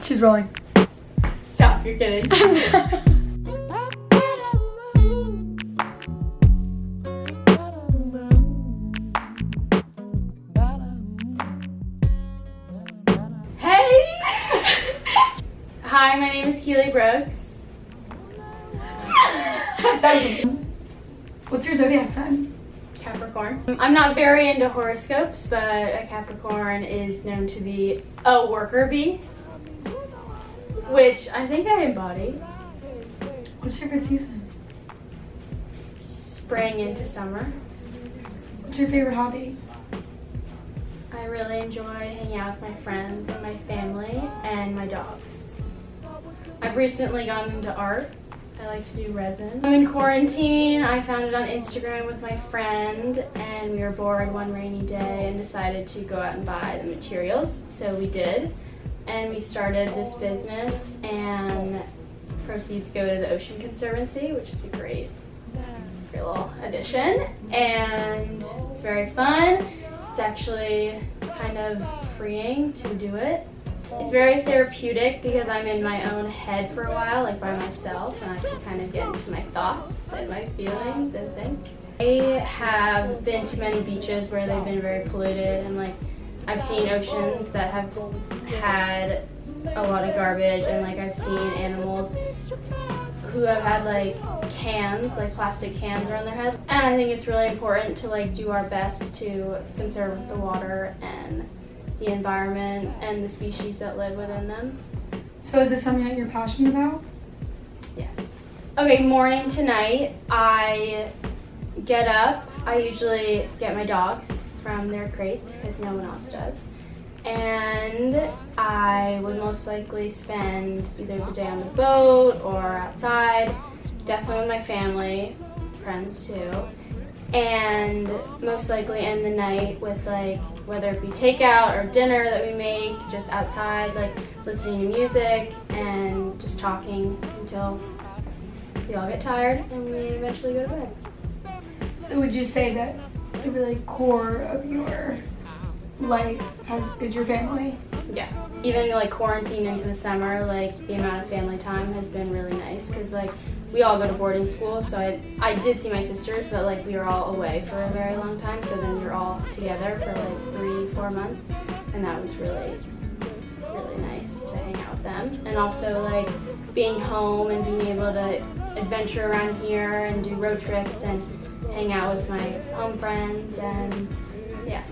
She's rolling. Stop, you're kidding. Hey! Hi, my name is Keeley Brooks. What's your zodiac sign? Capricorn. I'm not very into horoscopes, but a Capricorn is known to be a worker bee, which I think I embody. What's your good season? Spring into summer. What's your favorite hobby? I really enjoy hanging out with my friends and my family and my dogs. I've recently gotten into art. I like to do resin. I'm in quarantine. I found it on Instagram with my friend, and we were bored one rainy day and decided to go out and buy the materials. So we did, and we started this business, and proceeds go to the Ocean Conservancy, which is a great little addition, and it's very fun. It's actually kind of freeing to do it. It's very therapeutic because I'm in my own head for a while, like by myself, and I can kind of get into my thoughts and my feelings and think. I have been to many beaches where they've been very polluted, and like I've seen oceans that have had a lot of garbage, and like I've seen animals who have had like cans, like plastic cans around their head. And I think it's really important to like do our best to conserve the water and the environment and the species that live within them. So is this something that you're passionate about? Yes. Okay, morning to night, I get up. I usually get my dogs from their crates because no one else does. And I would most likely spend either the day on the boat or outside, definitely with my family, friends too, and most likely end the night with like whether it be takeout or dinner that we make, just outside, like listening to music and just talking until we all get tired and we eventually go to bed. So would you say that the really core of your life is your family? Yeah. Even like quarantine into the summer, like the amount of family time has been really nice because like we all go to boarding school, so I did see my sisters, but like we were all away for a very long time, so then we were all together for like 3-4 months, and that was really, really nice to hang out with them. And also like being home and being able to adventure around here and do road trips and hang out with my home friends, and yeah.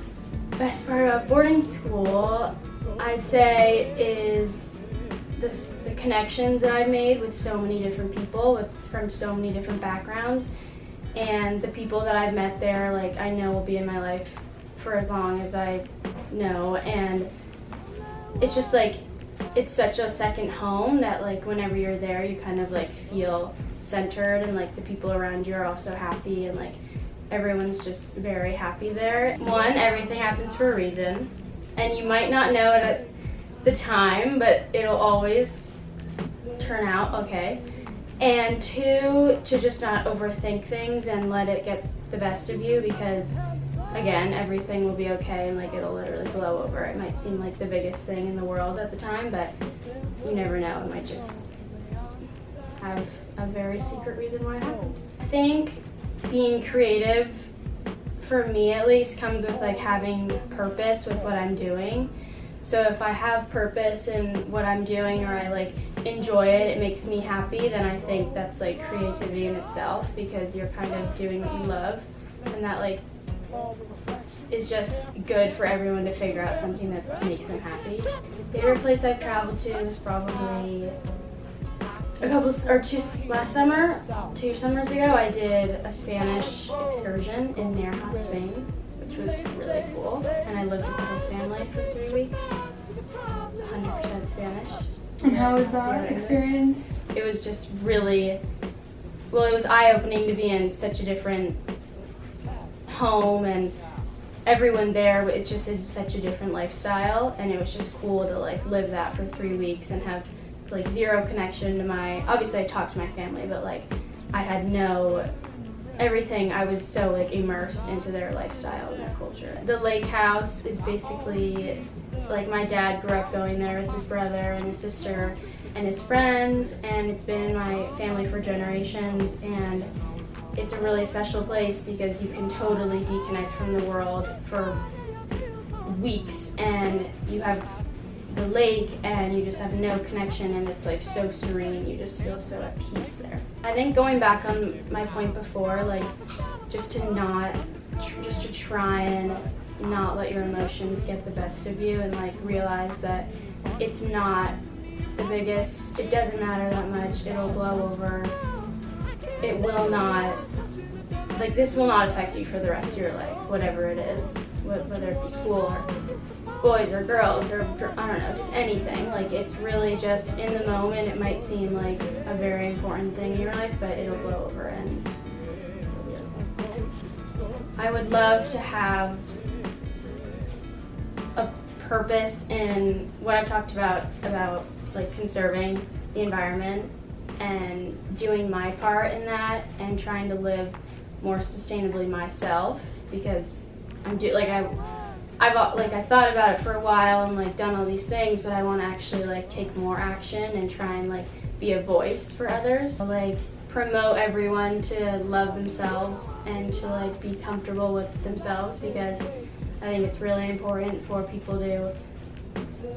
Best part about boarding school, I'd say, is the connections that I've made with so many different people from so many different backgrounds, and the people that I've met there, like I know will be in my life for as long as I know, and it's just like it's such a second home that like whenever you're there, you kind of like feel centered, and like the people around you are also happy, and like everyone's just very happy there. One, everything happens for a reason, and you might not know it at the time, but it'll always turn out okay. And two, to just not overthink things and let it get the best of you, because again, everything will be okay and like it'll literally blow over. It might seem like the biggest thing in the world at the time, but you never know. It might just have a very secret reason why it happened. I think being creative, for me at least, comes with like having purpose with what I'm doing. So if I have purpose in what I'm doing, or I like enjoy it, it makes me happy, then I think that's like creativity in itself, because you're kind of doing what you love, and that like is just good for everyone to figure out something that makes them happy. Favorite place I've traveled to is probably last summer, 2 summers ago, I did a Spanish excursion in Nerja, Spain, which was really cool. And I lived with the host family for 3 weeks, 100% Spanish. And how was that experience? It was just really, well, it was eye-opening to be in such a different home, and everyone there, it's just is such a different lifestyle, and it was just cool to like live that for 3 weeks and have like zero connection to obviously I talked to my family, but like I had everything, I was so like immersed into their lifestyle and their culture. The lake house is basically like my dad grew up going there with his brother and his sister and his friends, and it's been in my family for generations, and it's a really special place because you can totally deconnect from the world for weeks, and you have the lake and you just have no connection, and it's like so serene. You just feel so at peace there. I think going back on my point before, like just to try and not let your emotions get the best of you, and like realize that it's not the biggest, it doesn't matter that much, it'll blow over, it will not, like this will not affect you for the rest of your life, whatever it is, whether it be school or boys or girls or I don't know, just anything. Like it's really just in the moment it might seem like a very important thing in your life, but it'll blow over and it'll be okay. I would love to have a purpose in what I've talked about like conserving the environment and doing my part in that and trying to live more sustainably myself, because I've thought about it for a while and like done all these things, but I want to actually like take more action and try and like be a voice for others. Like promote everyone to love themselves and to like be comfortable with themselves, because I think it's really important for people to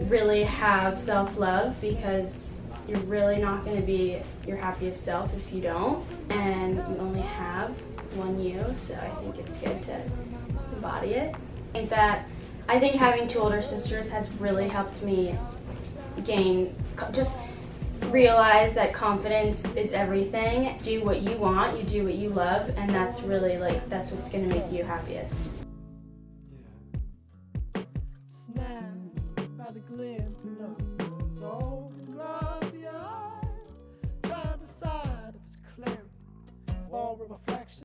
really have self-love, because you're really not going to be your happiest self if you don't, and you only have one you, so I think it's good to embody it. I think having two older sisters has really helped me just realize that confidence is everything. Do what you want, you do what you love, and that's really like, that's what's going to make you happiest. By the glint of those old glassy eyes, trying to decide if it's clarity or a reflection.